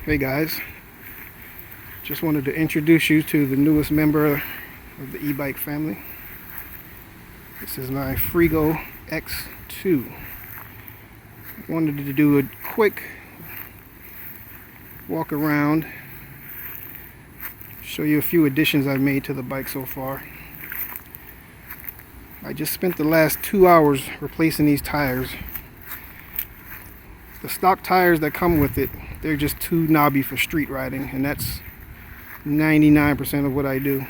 Hey guys, just wanted to introduce you to the newest member of the e-bike family. This is my Freego X2. Wanted to do a quick walk around, show you a few additions I've made to the bike so far. I just spent the last 2 hours replacing these tires. The stock tires that come with it, they're just too knobby for street riding, and that's 99% of what I do.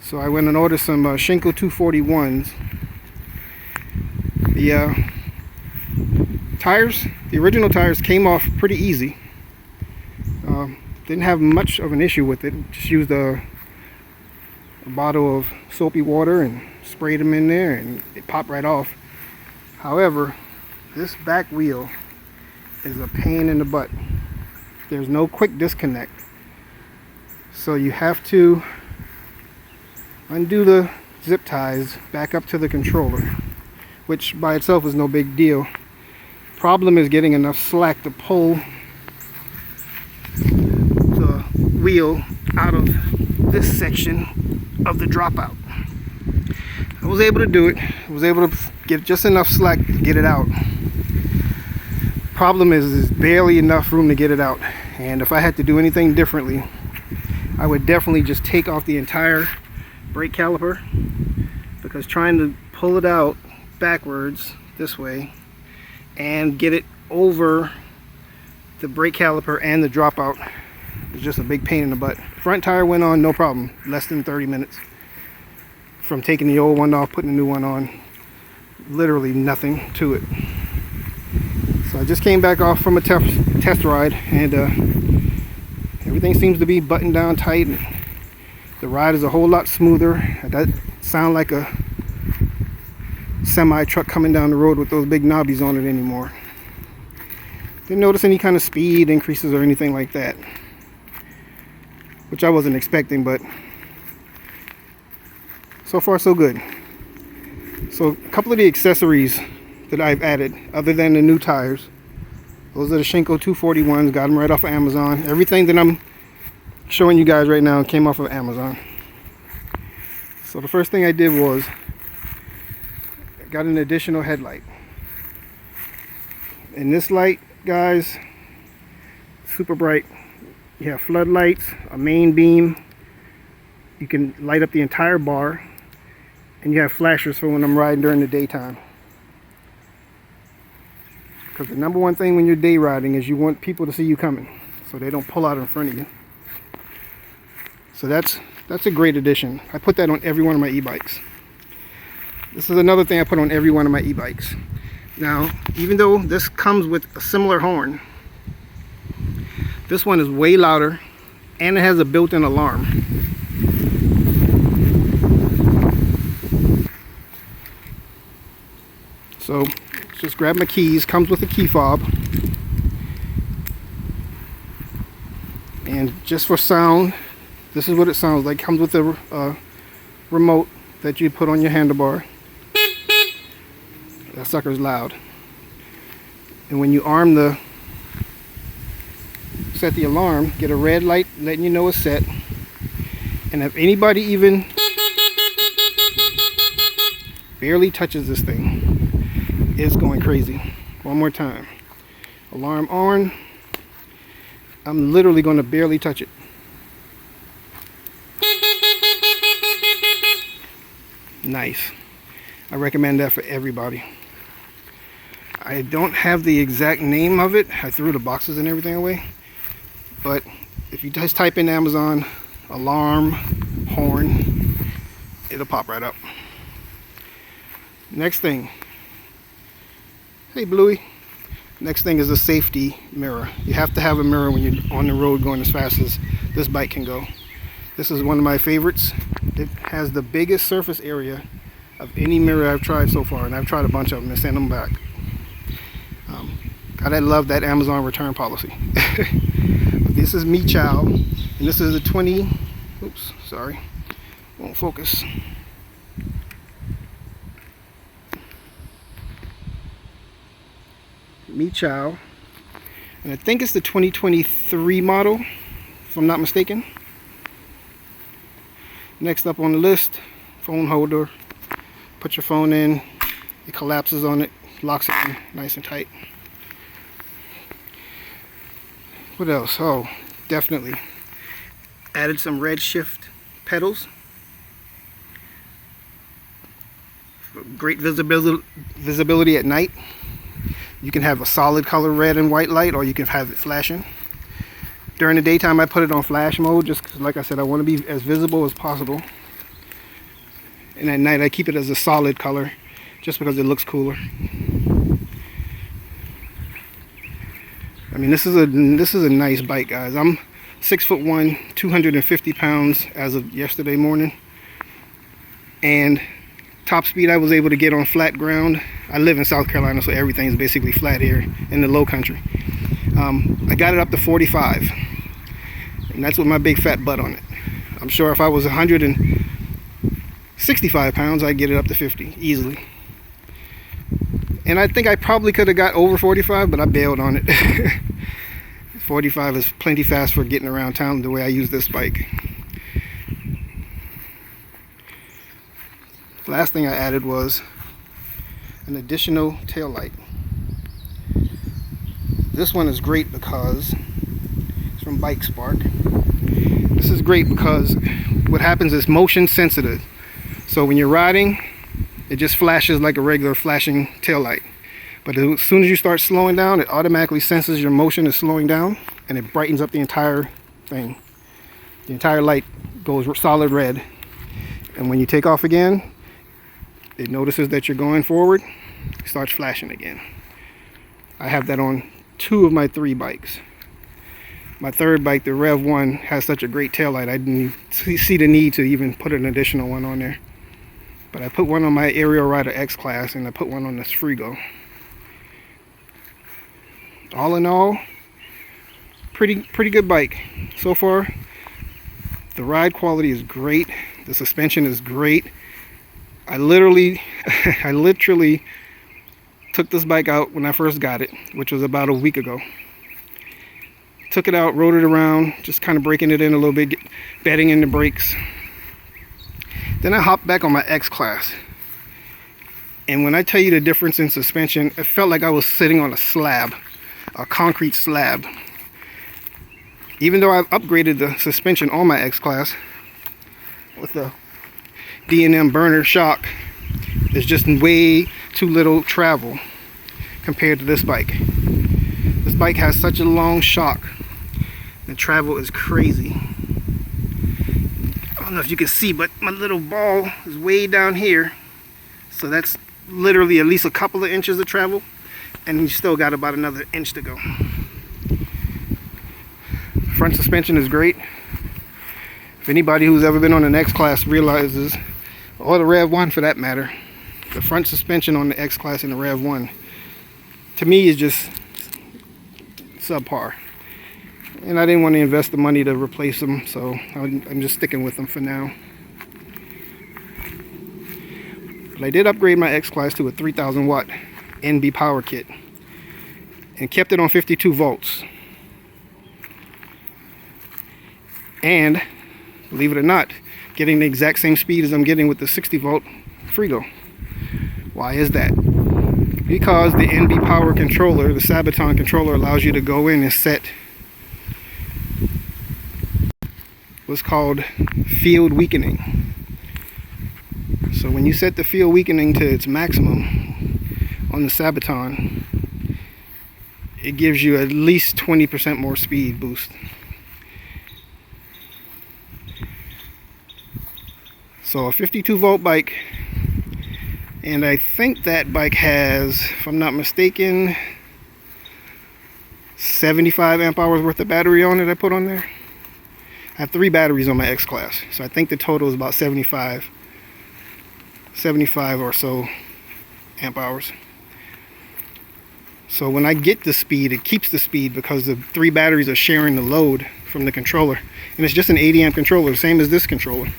So I went and ordered some Shinko 241s. The tires, the original tires, came off pretty easy. Didn't have much of an issue with it. Just used a bottle of soapy water and sprayed them in there, and it popped right off. However, this back wheel is a pain in the butt. There's no quick disconnect, so you have to undo the zip ties back up to the controller, which by itself is no big deal. Problem is getting enough slack to pull the wheel out of this section of the dropout. I was able to do it. I was able to get just enough slack to get it out. Problem is there's barely enough room to get it out, and if I had to do anything differently, I would definitely just take off the entire brake caliper, because trying to pull it out backwards this way and get it over the brake caliper and the dropout is just a big pain in the butt. Front tire went on no problem, less than 30 minutes from taking the old one off, putting a new one on. Literally nothing to it. So I just came back off from a test ride, and everything seems to be buttoned down tight. The ride is a whole lot smoother. It doesn't sound like a semi truck coming down the road with those big knobbies on it anymore. Didn't notice any kind of speed increases or anything like that, which I wasn't expecting, but so far so good. So a couple of the accessories that I've added, other than the new tires, those are the Shinko 241s. Got them right off of Amazon. Everything that I'm showing you guys right now came off of Amazon. So the first thing I did was I got an additional headlight. And this light, guys, super bright. You have floodlights, a main beam. You can light up the entire bar, and you have flashers for when I'm riding during the daytime. Because the number one thing when you're day riding is you want people to see you coming, so they don't pull out in front of you. So that's a great addition. I put that on every one of my e-bikes. This is another thing I put on every one of my e-bikes. Now, even though this comes with a similar horn, this one is way louder, and it has a built-in alarm. So just grab my keys. Comes with a key fob, and just for sound, this is what it sounds like. Comes with a remote that you put on your handlebar. That sucker's loud. And when you set the alarm, get a red light letting you know it's set. And if anybody even barely touches this thing, it's going crazy. One more time. Alarm on. I'm literally going to barely touch it. Nice. I recommend that for everybody. I don't have the exact name of it. I threw the boxes and everything away. But if you just type in Amazon alarm horn, it'll pop right up. Next thing. Hey Bluey. Next thing is a safety mirror. You have to have a mirror when you're on the road going as fast as this bike can go. This is one of my favorites. It has the biggest surface area of any mirror I've tried so far, and I've tried a bunch of them and sent them back. God, I love that Amazon return policy. This is Me Chow, and this is a 20. Oops, sorry, won't focus. Me Chow And I think it's the 2023 model, if I'm not mistaken. Next up on the list, phone holder. Put your phone in, it collapses on it, locks it in nice and tight. What else? Oh, definitely added some red shift pedals. Great visibility at night. You can have a solid color red and white light, or you can have it flashing. During the daytime I put it on flash mode, just 'cause, like I said, I want to be as visible as possible. And at night I keep it as a solid color, just because it looks cooler. I mean, this is a nice bike, guys. I'm 6'1", 250 pounds as of yesterday morning, and top speed I was able to get on flat ground. I live in South Carolina, so everything's basically flat here in the low country. I got it up to 45, and that's with my big fat butt on it. I'm sure if I was 165 pounds, I'd get it up to 50 easily. And I think I probably could have got over 45, but I bailed on it. 45 is plenty fast for getting around town the way I use this bike. Last thing I added was an additional tail light. This one is great because it's from Bike Spark. This is great because what happens is motion sensitive. So when you're riding, it just flashes like a regular flashing tail light. But as soon as you start slowing down, it automatically senses your motion is slowing down, and it brightens up the entire thing. The entire light goes solid red. And when you take off again, it notices that you're going forward, it starts flashing again. I have that on 2 of my 3 bikes. My third bike, the Rev 1, has such a great tail light, I didn't see the need to even put an additional one on there. But I put one on my Aerial Rider X class, and I put one on this Freego. All in all, pretty good bike so far. The ride quality is great. The suspension is great. I literally took this bike out when I first got it, which was about a week ago. Took it out, rode it around, just kind of breaking it in a little bit, bedding in the brakes. Then I hopped back on my X class. And when I tell you the difference in suspension, it felt like I was sitting on a slab, a concrete slab. Even though I've upgraded the suspension on my X class with the D&M burner shock, there's just way too little travel compared to this bike. This bike has such a long shock. The travel is crazy. I don't know if you can see, but my little ball is way down here. So that's literally at least a couple of inches of travel, and you still got about another inch to go. Front suspension is great. If anybody who's ever been on an X class realizes, or the Rev 1 for that matter, the front suspension on the X class and the Rev 1 to me is just subpar. And I didn't want to invest the money to replace them, so I'm just sticking with them for now. But I did upgrade my X class to a 3000 watt NB power kit and kept it on 52 volts. And believe it or not, getting the exact same speed as I'm getting with the 60 volt Freego. Why is that? Because the NB power controller, the Sabaton controller, allows you to go in and set what's called field weakening. So when you set the field weakening to its maximum on the Sabaton, it gives you at least 20% more speed boost. So a 52 volt bike, and I think that bike has, if I'm not mistaken, 75 amp hours worth of battery on it I put on there. I have 3 batteries on my X class, so I think the total is about 75 or so amp hours. So when I get the speed, it keeps the speed because the 3 batteries are sharing the load from the controller, and it's just an 80 amp controller, same as this controller.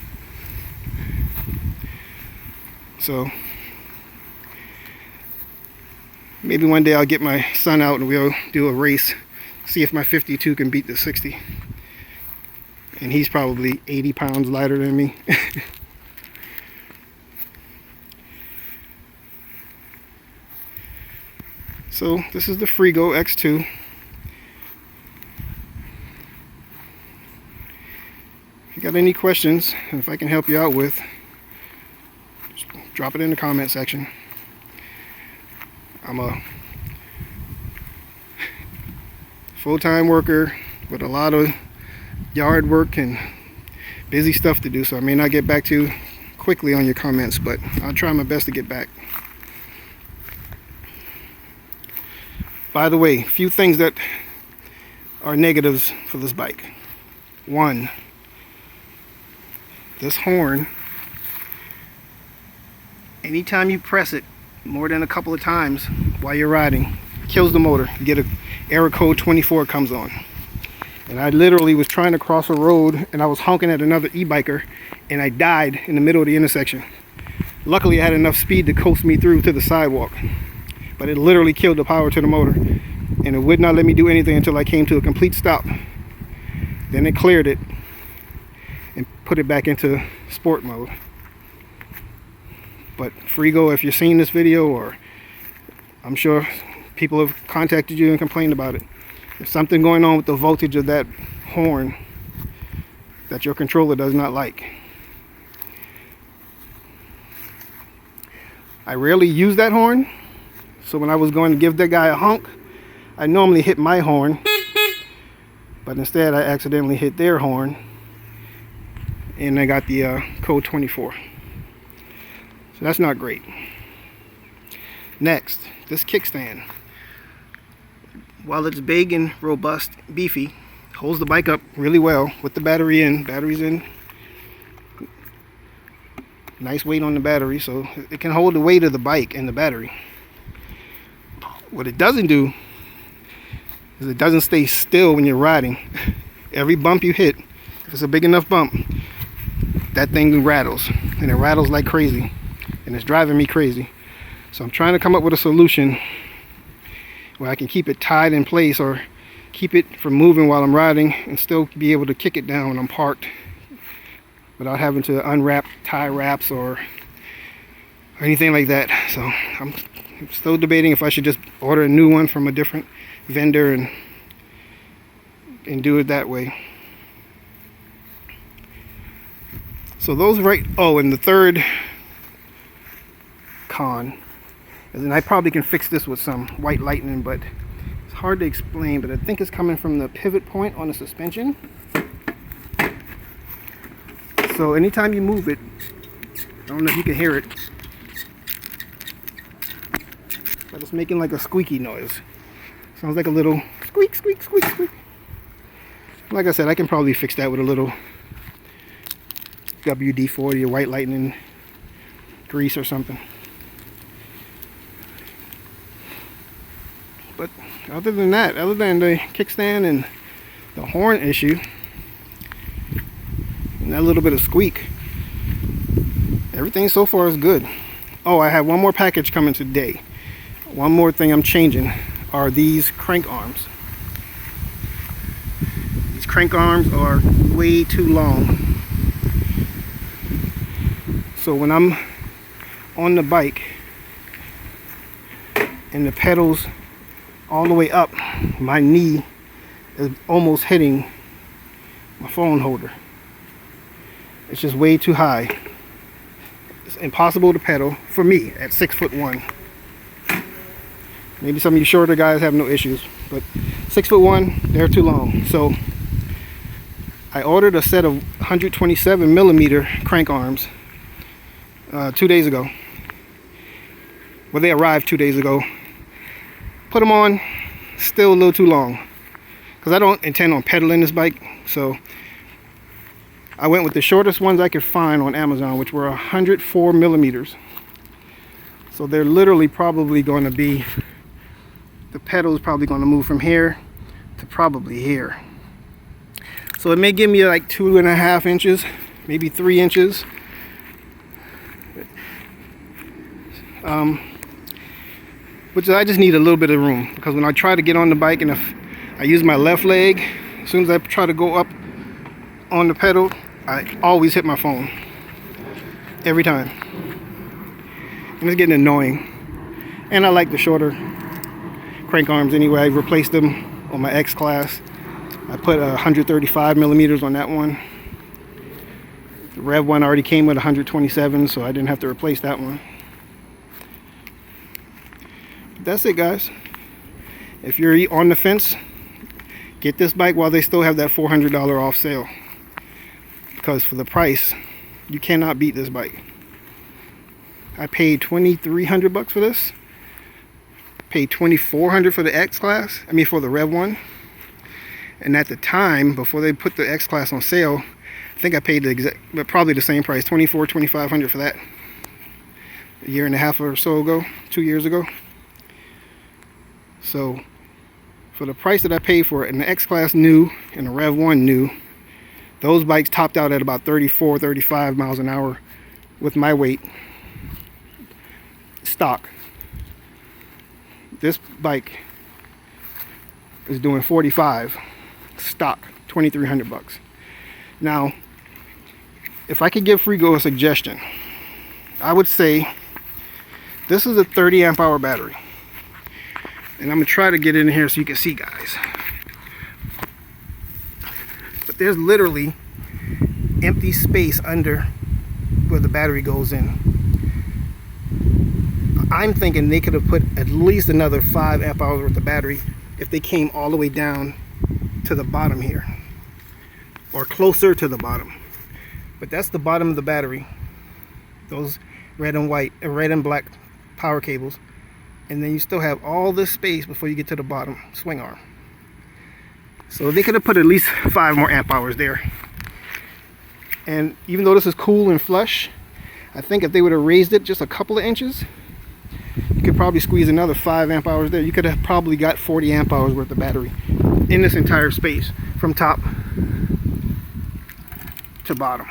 So maybe one day I'll get my son out and we'll do a race See if my 52 can beat the 60. And he's probably 80 pounds lighter than me. So this is the Freego X2. If you got any questions, and if I can help you out with, just drop it in the comment section. I'm a full-time worker with a lot of yard work and busy stuff to do, so I may not get back to you quickly on your comments, but I'll try my best to get back. By the way, a few things that are negatives for this bike. One, this horn, anytime you press it more than a couple of times while you're riding, kills the motor. You get a error code 24 comes on. And I literally was trying to cross a road and I was honking at another e-biker and I died in the middle of the intersection. Luckily I had enough speed to coast me through to the sidewalk, but it literally killed the power to the motor and it would not let me do anything until I came to a complete stop. Then it cleared it and put it back into sport mode. But Freego, if you're seeing this video, or I'm sure people have contacted you and complained about it, there's something going on with the voltage of that horn that your controller does not like. I rarely use that horn, so when I was going to give that guy a honk, I normally hit my horn, but instead I accidentally hit their horn and I got the code 24. So that's not great. Next, this kickstand. While it's big and robust, beefy, holds the bike up really well with the battery in. Battery's in. Nice weight on the battery, so it can hold the weight of the bike and the battery. What it doesn't do is it doesn't stay still when you're riding. Every bump you hit, if it's a big enough bump, that thing rattles, and it rattles like crazy, and it's driving me crazy. So I'm trying to come up with a solution where I can keep it tied in place or keep it from moving while I'm riding and still be able to kick it down when I'm parked without having to unwrap tie wraps or anything like that. So I'm still debating if I should just order a new one from a different vendor and do it that way. So those and the third con, and I probably can fix this with some white lightning, but it's hard to explain, but I think it's coming from the pivot point on the suspension. So anytime you move it, I don't know if you can hear it, but it's making like a squeaky noise. Sounds like a little squeak, squeak, squeak, squeak. Like I said, I can probably fix that with a little WD-40 or white lightning grease or something. But other than that, other than the kickstand and the horn issue and that little bit of squeak, everything so far is good. Oh, I have one more package coming today. One more thing I'm changing are these crank arms. These crank arms are way too long. So when I'm on the bike and the pedals all the way up, my knee is almost hitting my phone holder. It's just way too high. It's impossible to pedal for me at 6'1". Maybe some of you shorter guys have no issues, but 6'1", they're too long. So I ordered a set of 127 millimeter crank arms 2 days ago. Well, they arrived 2 days ago. Put them on, still a little too long, because I don't intend on pedaling this bike. So I went with the shortest ones I could find on Amazon, which were 104 millimeters. So they're literally probably going to be, the pedal is probably going to move from here to probably here. So it may give me like 2.5 inches, maybe 3 inches. Which I just need a little bit of room, because when I try to get on the bike and if I use my left leg. As soon as I try to go up on the pedal, I always hit my phone. Every time. And it's getting annoying. And I like the shorter crank arms anyway. I replaced them on my X class. I put 135 millimeters on that one. The Rev one already came with 127, so I didn't have to replace that one. But that's it, guys. If you're on the fence, get this bike while they still have that $400 off sale. Because for the price, you cannot beat this bike. I paid $2,300 for this. Paid $2,400 for the X class. I mean for the Rev one. And at the time, before they put the X class on sale, I think I paid the exact, but probably the same price, $2,400, $2,500 for that. A year and a half or so ago, 2 years ago. So, for the price that I paid for it, and the X class new and the Rev 1 new, those bikes topped out at about 34, 35 miles an hour with my weight. Stock. This bike is doing 45. Stock, $2,300. Now, if I could give Freego a suggestion, I would say this is a 30 amp hour battery. And I'm going to try to get in here so you can see, guys. But there's literally empty space under where the battery goes in. I'm thinking they could have put at least another 5 amp hours worth of battery if they came all the way down to the bottom here. Or closer to the bottom. But that's the bottom of the battery. Those red and white, red and black power cables. And then you still have all this space before you get to the bottom swing arm. So they could have put at least 5 more amp hours there. And even though this is cool and flush, I think if they would have raised it just a couple of inches, you could probably squeeze another 5 amp hours there. You could have probably got 40 amp hours worth of battery in this entire space from top to bottom.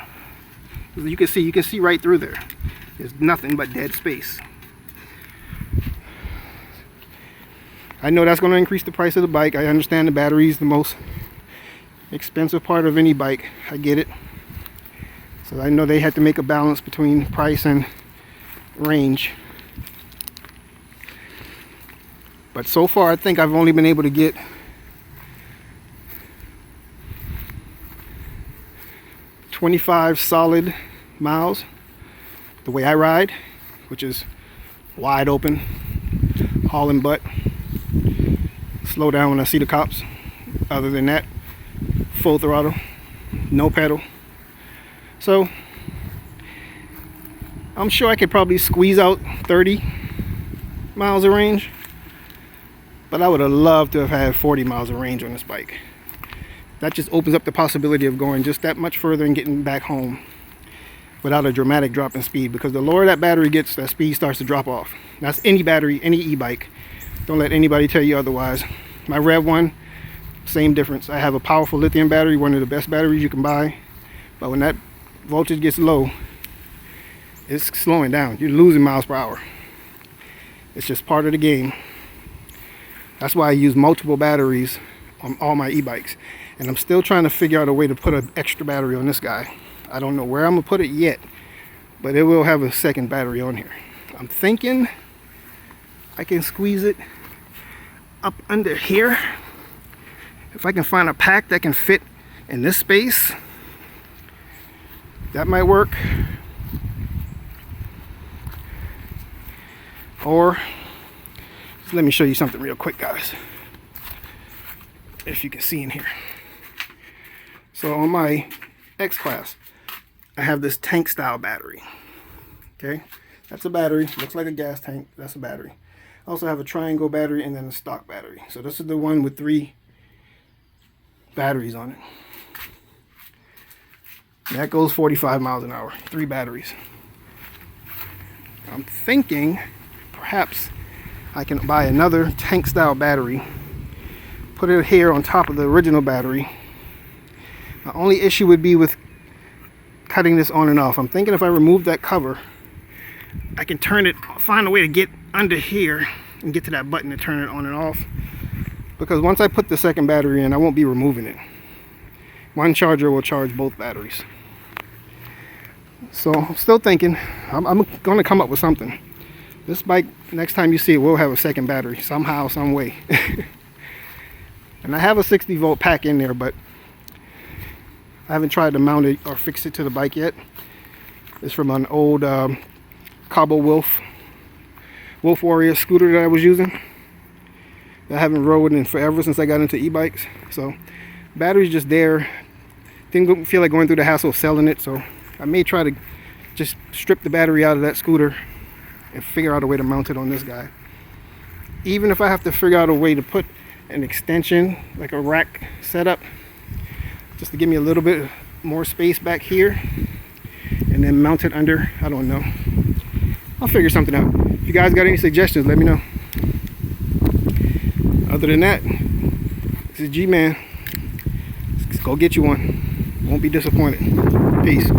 You can see right through there. There's nothing but dead space. I know that's going to increase the price of the bike. I understand the battery is the most expensive part of any bike. I get it. So I know they had to make a balance between price and range. But so far, I think I've only been able to get $25 solid miles the way I ride, which is wide open, hauling butt, slow down when I see the cops. Other than that, full throttle, no pedal. So I'm sure I could probably squeeze out 30 miles of range, but I would have loved to have had 40 miles of range on this bike. That just opens up the possibility of going just that much further and getting back home without a dramatic drop in speed, because the lower that battery gets, that speed starts to drop off. That's any battery, any e-bike. Don't let anybody tell you otherwise. My Rev 1, same difference. I have a powerful lithium battery, one of the best batteries you can buy, but when that voltage gets low, it's slowing down. You're losing miles per hour. It's just part of the game. That's why I use multiple batteries on all my e-bikes. And I'm still trying to figure out a way to put an extra battery on this guy. I don't know where I'm going to put it yet, but it will have a second battery on here. I'm thinking I can squeeze it up under here. If I can find a pack that can fit in this space, that might work. Or, just let me show you something real quick, guys. If you can see in here. So on my X class, I have this tank style battery. Okay, that's a battery. Looks like a gas tank. That's a battery. I also have a triangle battery and then a stock battery. So this is the one with 3 batteries on it. That goes 45 miles an hour. 3 batteries. I'm thinking perhaps I can buy another tank style battery, put it here on top of the original battery. My only issue would be with cutting this on and off. I'm thinking if I remove that cover, I can turn it, find a way to get under here and get to that button to turn it on and off. because once I put the second battery in, I won't be removing it. One charger will charge both batteries. So I'm still thinking, I'm going to come up with something. This bike, next time you see it, will have a second battery somehow, some way. And I have a 60 volt pack in there, but I haven't tried to mount it or fix it to the bike yet. It's from an old Cabo Wolf Warrior scooter that I was using. I haven't rode in forever since I got into e-bikes. So battery's just there. Didn't feel like going through the hassle of selling it, so I may try to just strip the battery out of that scooter and figure out a way to mount it on this guy. Even if I have to figure out a way to put an extension, like a rack setup, just to give me a little bit more space back here, and then mount it under, I don't know. I'll figure something out. If you guys got any suggestions, let me know. Other than that, this is G-Man. Let's go get you one. Won't be disappointed. Peace.